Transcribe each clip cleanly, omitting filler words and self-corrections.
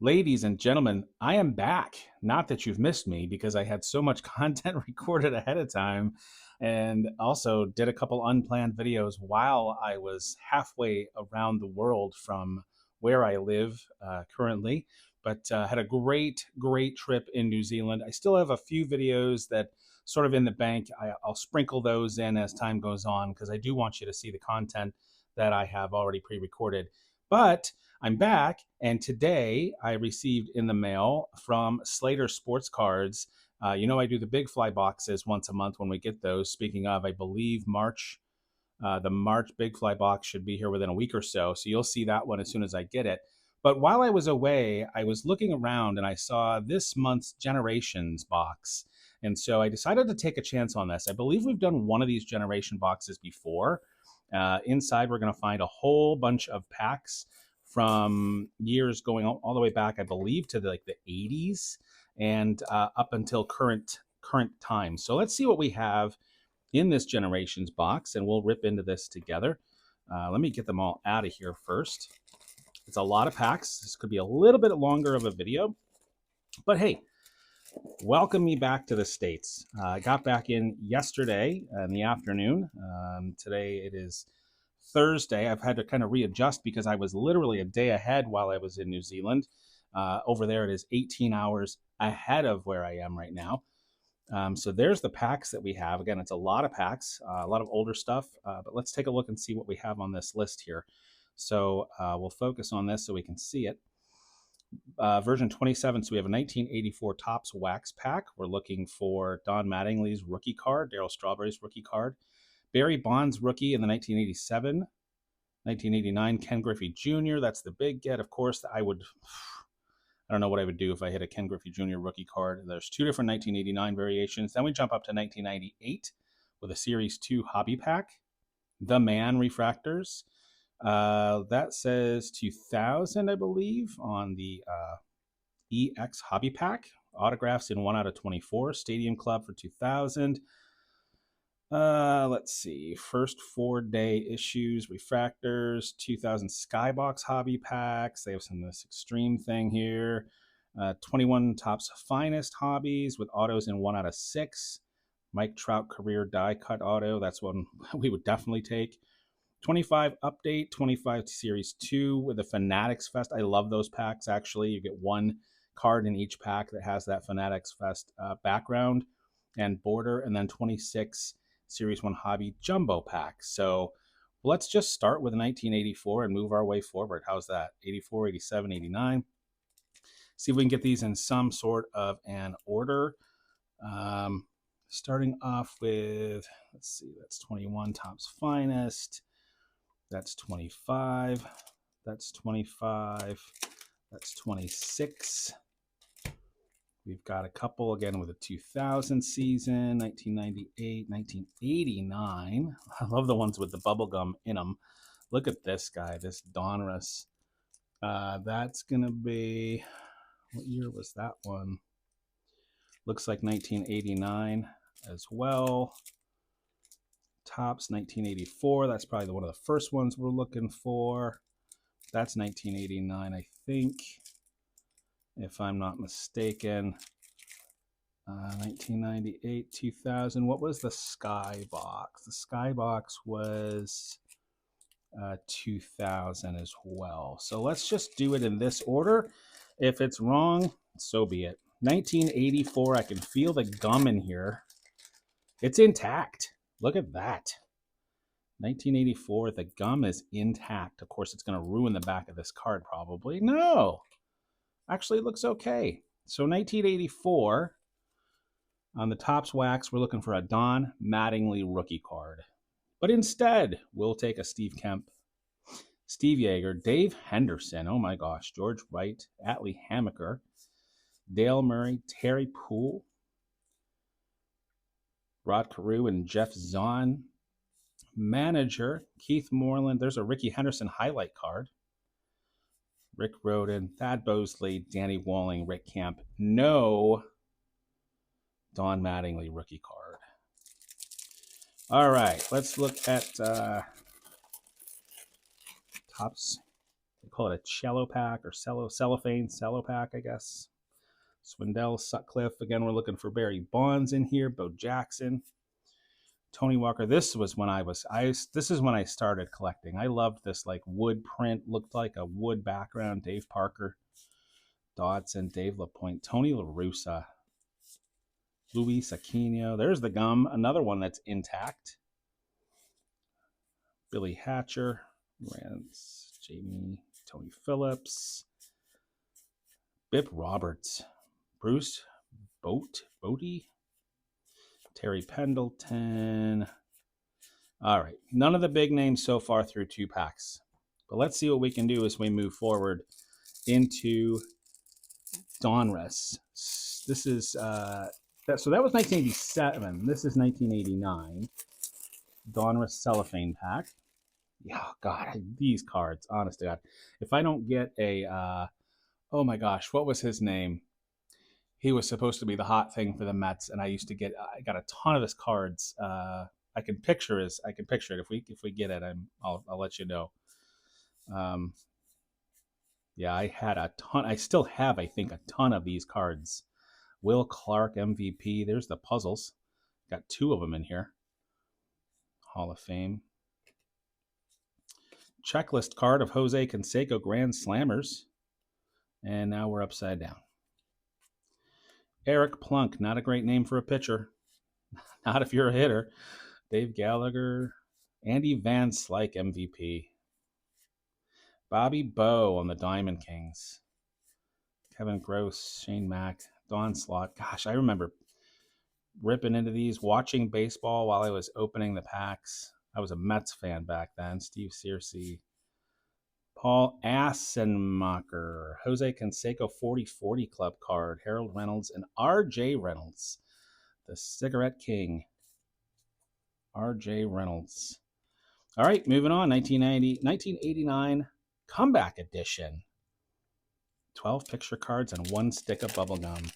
Ladies and gentlemen, I am back. Not that you've missed me because I had so much content recorded ahead of time and also did a couple unplanned videos while I was halfway around the world from where I live currently. But had a great trip in New Zealand. I still have a few videos that sort of in the bank. I'll sprinkle those in as time goes on because I do want you to see the content that I have already pre recorded. But I'm back, and today I received in the mail from Slater Sports Cards. I do the big fly boxes once a month when we get those. Speaking of, I believe the March big fly box should be here within a week or so. So you'll see that one as soon as I get it. But while I was away, I was looking around and I saw this month's Generations box. And so I decided to take a chance on this. I believe we've done one of these Generation boxes before. Inside, we're going to find a whole bunch of packs from years going all the way back, I believe, to the 80s and up until current time. So let's see what we have in this Generations box, and we'll rip into this together. Let me get them all out of here first. It's a lot of packs. This could be a little bit longer of a video, but hey, welcome me back to the States. I got back in yesterday in the afternoon. Today it is Thursday. I've had to kind of readjust because I was literally a day ahead while I was in New Zealand. Over there, it is 18 hours ahead of where I am right now. So there's the packs that we have. Again, it's a lot of packs, a lot of older stuff, but let's take a look and see what we have on this list here. So we'll focus on this so we can see it. Version 27, so we have a 1984 Topps Wax Pack. We're looking for Don Mattingly's rookie card, Darryl Strawberry's rookie card, Barry Bonds rookie in the 1987, 1989 Ken Griffey Jr. That's the big get. Of course, I don't know what I would do if I hit a Ken Griffey Jr. rookie card. There's two different 1989 variations. Then we jump up to 1998 with a Series 2 hobby pack, The Man refractors. That says 2000, I believe, on the EX hobby pack. Autographs in 1 out of 24. Stadium Club for 2000. Let's see. First 4-day issues, refractors, 2000 Skybox hobby packs. They have some of this extreme thing here. 21 Topps Finest hobbies with autos in 1 out of 6. Mike Trout career die cut auto. That's one we would definitely take. 25 update, 25 Series 2 with the Fanatics Fest. I love those packs, actually. You get one card in each pack that has that Fanatics Fest background and border, and then 26 Series 1 Hobby Jumbo pack. So let's just start with 1984 and move our way forward. How's that? 84, 87, 89. See if we can get these in some sort of an order. Starting off with, let's see, that's 21 Topps Finest. That's 25. That's 25. That's 26. We've got a couple, again, with a 2000 season, 1998, 1989. I love the ones with the bubble gum in them. Look at this guy, this Donruss. That's going to be, what year was that one? Looks like 1989 as well. Topps 1984. That's probably one of the first ones we're looking for. That's 1989, I think, if I'm not mistaken. 1998, 2000. What was the Skybox? The Skybox was 2000 as well. So let's just do it in this order. If it's wrong, so be it. 1984, I can feel the gum in here. It's intact. Look at that. 1984, the gum is intact. Of course, it's going to ruin the back of this card probably. No. Actually, it looks okay. So 1984, on the Topps Wax, we're looking for a Don Mattingly rookie card. But instead, we'll take a Steve Kemp, Steve Yeager, Dave Henderson, oh my gosh, George Wright, Atlee Hammaker, Dale Murray, Terry Poole, Rod Carew, and Jeff Zahn. Manager, Keith Moreland. There's a Ricky Henderson highlight card. Rick Rhoden, Thad Bosley, Danny Walling, Rick Camp. No Don Mattingly rookie card. All right, let's look at Topps call it a cello pack or cellophane pack, I guess. Swindell, Sutcliffe. Again, we're looking for Barry Bonds in here. Bo Jackson, Tony Walker. This was when this is when I started collecting. I loved this like wood print, looked like a wood background. Dave Parker, Dodson, Dave LaPointe, Tony La Russa, Luis Aquino. There's the gum, another one that's intact. Billy Hatcher, Rance, Jamie, Tony Phillips, Bip Roberts, Bruce Boaty, Terry Pendleton. All right, none of the big names so far through 2 packs. But let's see what we can do as we move forward into Donruss. This is so that was 1987. This is 1989. Donruss cellophane pack. Yeah, God, these cards, honest to God. If I don't get a, oh my gosh, what was his name? He was supposed to be the hot thing for the Mets, and I got a ton of his cards. I can picture it. If we get it, I'll let you know. Yeah, I had a ton. I still have, I think, a ton of these cards. Will Clark, MVP. There's the puzzles. Got 2 of them in here. Hall of Fame. Checklist card of Jose Canseco Grand Slammers. And now we're upside down. Eric Plunk, not a great name for a pitcher. Not if you're a hitter. Dave Gallagher. Andy Van Slyke, MVP. Bobby Bowe on the Diamond Kings. Kevin Gross, Shane Mack, Don Slott. Gosh, I remember ripping into these, watching baseball while I was opening the packs. I was a Mets fan back then. Steve Searcy. Paul Assenmacher. Jose Canseco 40-40 Club card. Harold Reynolds and R.J. Reynolds. The Cigarette King. R.J. Reynolds. All right, moving on. 1989 Comeback Edition. 12 picture cards and 1 stick of bubblegum.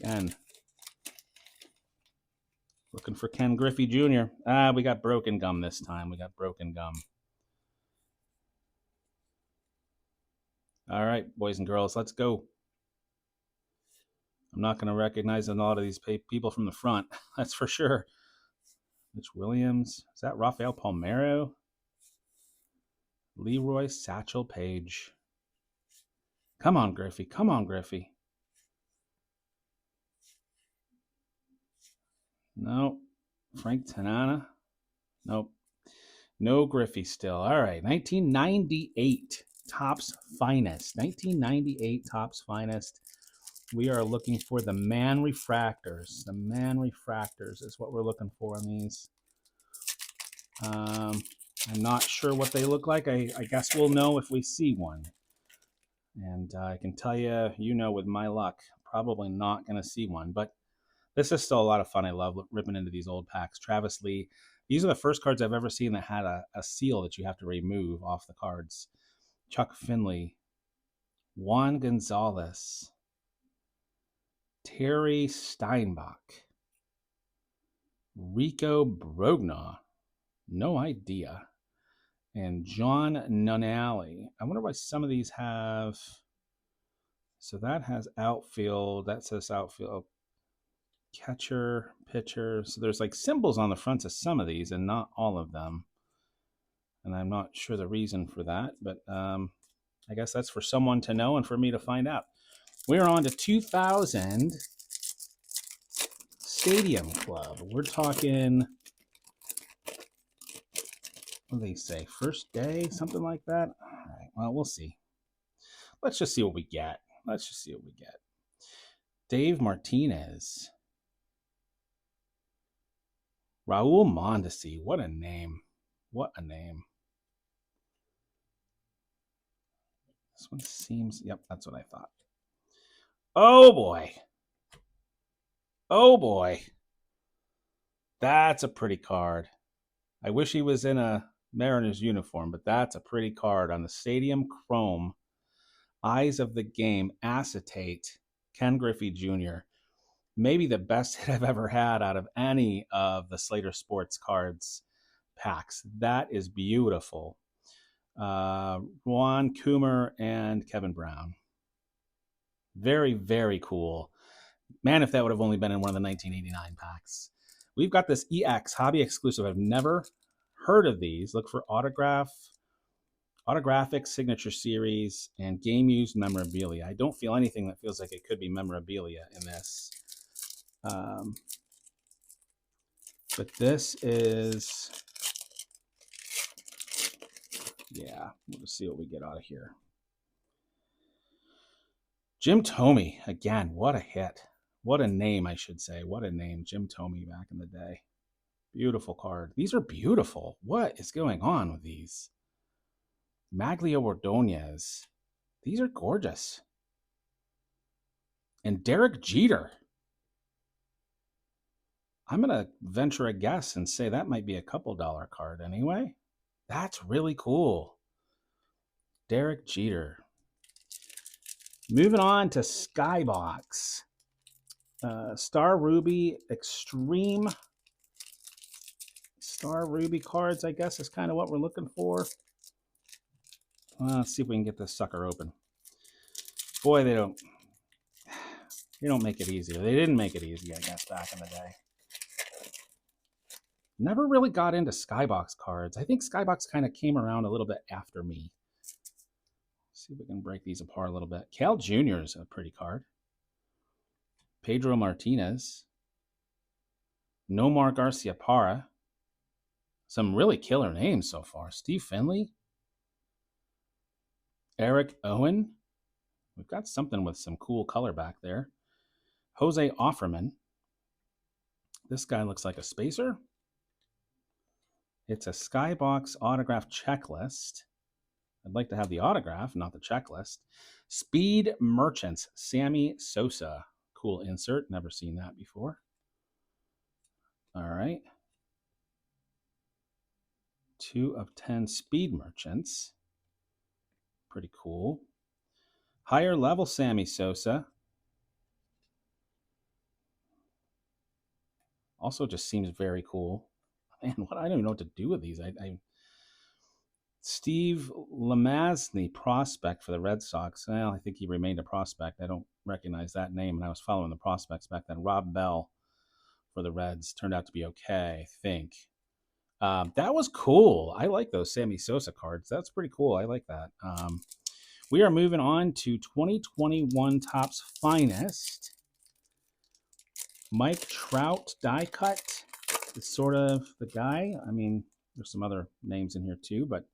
Again, looking for Ken Griffey Jr. We got broken gum this time. All right, boys and girls, let's go. I'm not going to recognize a lot of these people from the front. That's for sure. Mitch Williams. Is that Rafael Palmeiro? Leroy Satchel Paige. Come on, Griffey. No. Frank Tanana. Nope. No Griffey still. All right. 1998 Topps Finest. 1998 Topps Finest. We are looking for the Man Refractors. The Man Refractors is what we're looking for on these. I'm not sure what they look like. I guess we'll know if we see one. And I can tell you, with my luck, probably not going to see one. But this is still a lot of fun. I love ripping into these old packs. Travis Lee. These are the first cards I've ever seen that had a seal that you have to remove off the cards. Chuck Finley. Juan Gonzalez. Terry Steinbach. Rico Brogna. No idea. And John Nunali. I wonder why some of these have... So that has outfield. That says outfield. Catcher, pitcher. So there's like symbols on the fronts of some of these and not all of them. And I'm not sure the reason for that. But I guess that's for someone to know and for me to find out. We're on to 2000 Stadium Club. We're talking... What do they say? First day? Something like that? All right. Well, we'll see. Let's just see what we get. Dave Martinez. Raul Mondesi. What a name. This one seems... Yep, that's what I thought. Oh, boy. That's a pretty card. I wish he was in a Mariners uniform, but that's a pretty card on the Stadium Chrome. Eyes of the Game acetate. Ken Griffey Jr. Maybe the best hit I've ever had out of any of the Slater Sports cards packs. That is beautiful. Juan Coomer and Kevin Brown. Very, very cool. Man, if that would have only been in one of the 1989 packs. We've got this EX hobby exclusive. I've never heard of these. Look for autographic signature series and game used memorabilia. I don't feel anything that feels like it could be memorabilia in this. But this is, yeah, we'll just see what we get out of here. Jim Thome, again, what a hit. What a name, I should say. What a name, Jim Thome back in the day. Beautiful card. These are beautiful. What is going on with these? Maglio Ordonez. These are gorgeous. And Derek Jeter. I'm going to venture a guess and say that might be a couple dollar card anyway. That's really cool. Derek Jeter. Moving on to Skybox. Star Ruby Extreme. Star Ruby cards, I guess, is kind of what we're looking for. Let's see if we can get this sucker open. Boy, they don't make it easier. They didn't make it easy, I guess, back in the day. Never really got into Skybox cards. I think Skybox kind of came around a little bit after me. Let's see if we can break these apart a little bit. Cal Jr. is a pretty card. Pedro Martinez. Nomar Garciaparra. Some really killer names so far. Steve Finley. Eric Owen. We've got something with some cool color back there. Jose Offerman. This guy looks like a spacer. It's a Skybox autograph checklist. I'd like to have the autograph, not the checklist. Speed Merchants, Sammy Sosa. Cool insert. Never seen that before. All right. 2 of 10 Speed Merchants. Pretty cool. Higher level Sammy Sosa. Also just seems very cool. Man, I don't even know what to do with these. Steve Lemazny, prospect for the Red Sox. Well, I think he remained a prospect. I don't recognize that name, and I was following the prospects back then. Rob Bell for the Reds turned out to be okay, I think. That was cool. I like those Sammy Sosa cards. That's pretty cool. I like that. We are moving on to 2021 Topps Finest. Mike Trout die cut is sort of the guy. I mean, there's some other names in here too, but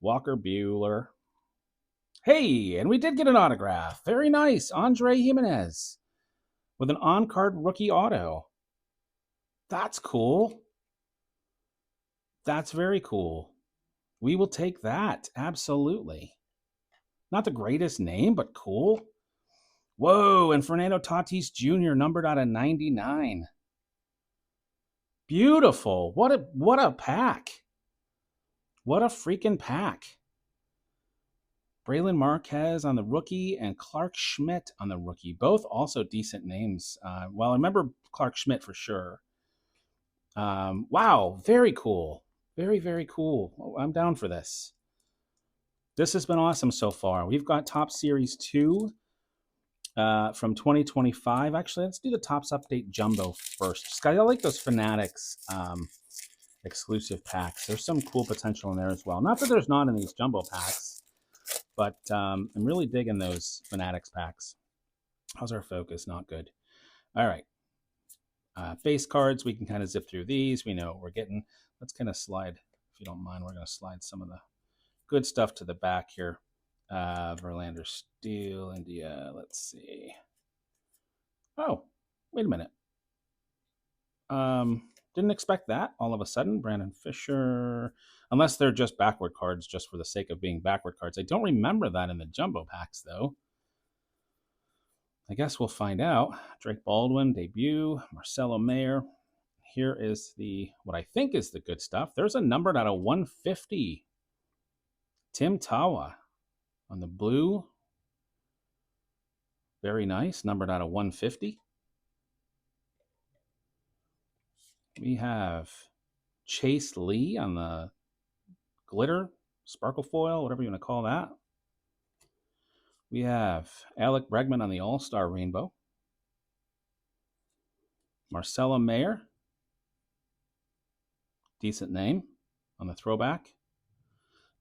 Walker Buehler. Hey, and we did get an autograph. Very nice. Andre Jimenez with an on-card rookie auto. That's cool. That's very cool. We will take that. Absolutely. Not the greatest name, but cool. Whoa, and Fernando Tatis Jr. numbered out of 99. Beautiful. What a pack. What a freaking pack. Braylon Marquez on the rookie and Clark Schmidt on the rookie. Both also decent names. Well, I remember Clark Schmidt for sure. Wow, very cool. Very, very cool. Oh, I'm down for this. This has been awesome so far. We've got Topps Series 2 from 2025. Actually, let's do the Topps Update Jumbo first. I like those Fanatics exclusive packs. There's some cool potential in there as well. Not that there's not in these jumbo packs, but I'm really digging those Fanatics packs. How's our focus? Not good. All right. Base cards, we can kind of zip through these. We know what we're getting. Let's kind of slide, if you don't mind, we're going to slide some of the good stuff to the back here. Verlander Steel, India. Let's see. Oh, wait a minute. Didn't expect that all of a sudden. Brandon Fisher. Unless they're just backward cards just for the sake of being backward cards. I don't remember that in the jumbo packs, though. I guess we'll find out. Drake Baldwin, debut. Marcelo Mayer. Here is what I think is the good stuff. There's a numbered out of 150. Tim Tawa on the blue. Very nice. Numbered out of 150. We have Chase Lee on the glitter sparkle foil, whatever you want to call that. We have Alec Bregman on the All-Star Rainbow. Marcella Mayer. Decent name on the throwback.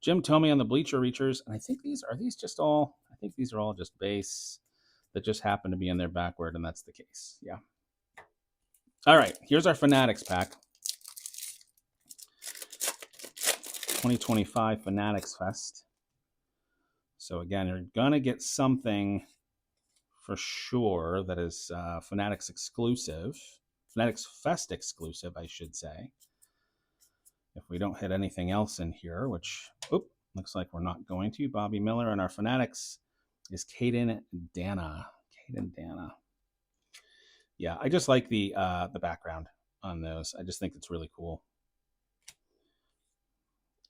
Jim Thome on the Bleacher Reachers. And I think these just all, I think these are all just base that just happen to be in there backward, and that's the case. Yeah. All right, here's our Fanatics pack. 2025 Fanatics Fest. So again, you're gonna get something for sure that is Fanatics exclusive, Fanatics Fest exclusive, I should say. If we don't hit anything else in here, which looks like we're not going to. Bobby Miller, and our Fanatics is Caden Dana. Caden Dana. Yeah, I just like the background on those. I just think it's really cool.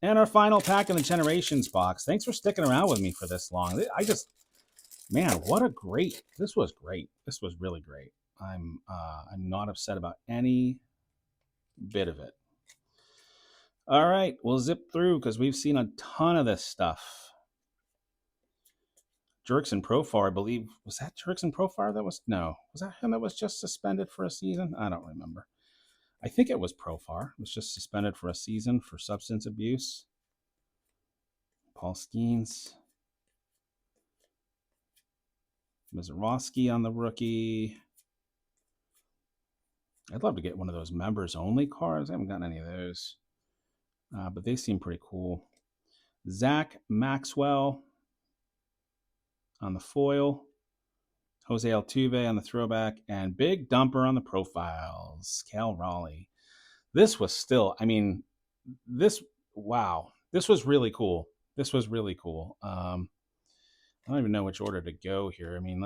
And our final pack in the Generations box. Thanks for sticking around with me for this long. Man, what a great, this was great. This was really great. I'm not upset about any bit of it. All right, we'll zip through because we've seen a ton of this stuff. Jurickson Profar, I believe. Was that Jurickson Profar that was? No. Was that him that was just suspended for a season? I don't remember. I think it was Profar. It was just suspended for a season for substance abuse. Paul Skeens. Mizorowski on the rookie. I'd love to get one of those members only cards. I haven't gotten any of those. But they seem pretty cool. Zach Maxwell on the foil. Jose Altuve on the throwback. And Big Dumper on the profiles. Cal Raleigh. This was still, I mean, wow. This was really cool. This was really cool. I don't even know which order to go here. I mean,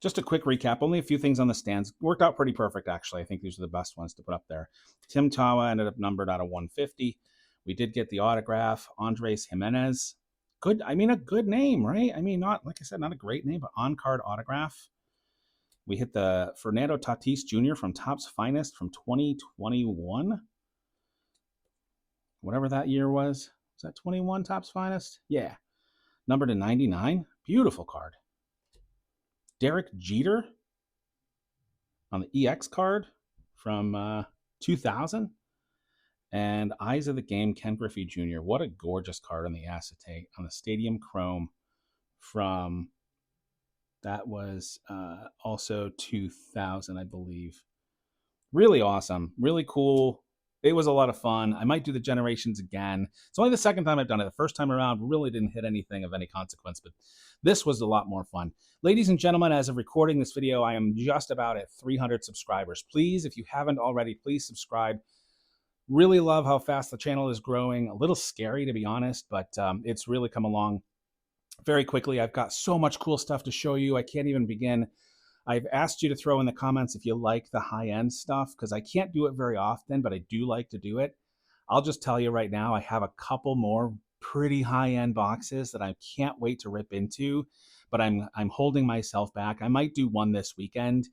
just a quick recap. Only a few things on the stands. Worked out pretty perfect, actually. I think these are the best ones to put up there. Tim Tawa ended up numbered out of 150. We did get the autograph. Andres Jimenez. Good. I mean, a good name, right? I mean, not, like I said, not a great name, but on-card autograph. We hit the Fernando Tatis Jr. from Topps Finest from 2021. Whatever that year was. Was that 21 Topps Finest? Yeah. Numbered to 99. Beautiful card. Derek Jeter on the EX card from 2000. And Eyes of the Game, Ken Griffey Jr. What a gorgeous card on the acetate, on the Stadium Chrome from, that was also 2000, I believe. Really awesome. Really cool. It was a lot of fun. I might do the Generations again. It's only the second time I've done it. The first time around really didn't hit anything of any consequence, but this was a lot more fun. Ladies and gentlemen, as of recording this video, I am just about at 300 subscribers. Please, if you haven't already, please subscribe. Really love how fast the channel is growing. A little scary, to be honest, but it's really come along very quickly. I've got so much cool stuff to show you. I can't even begin. I've asked you to throw in the comments if you like the high-end stuff, because I can't do it very often, but I do like to do it. I'll just tell you right now, I have a couple more pretty high-end boxes that I can't wait to rip into, but I'm holding myself back. I might do one this weekend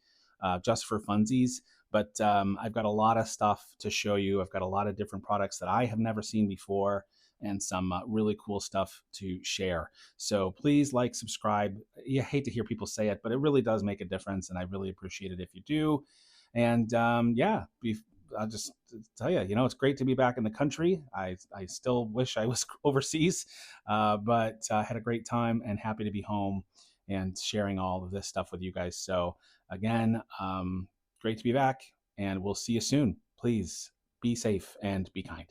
just for funsies, but I've got a lot of stuff to show you. I've got a lot of different products that I have never seen before, and some really cool stuff to share. So please like, subscribe. You hate to hear people say it, but it really does make a difference, and I really appreciate it if you do. And yeah, I'll just tell you, it's great to be back in the country. I still wish I was overseas, but I had a great time and happy to be home and sharing all of this stuff with you guys. So again, great to be back, and we'll see you soon. Please be safe and be kind.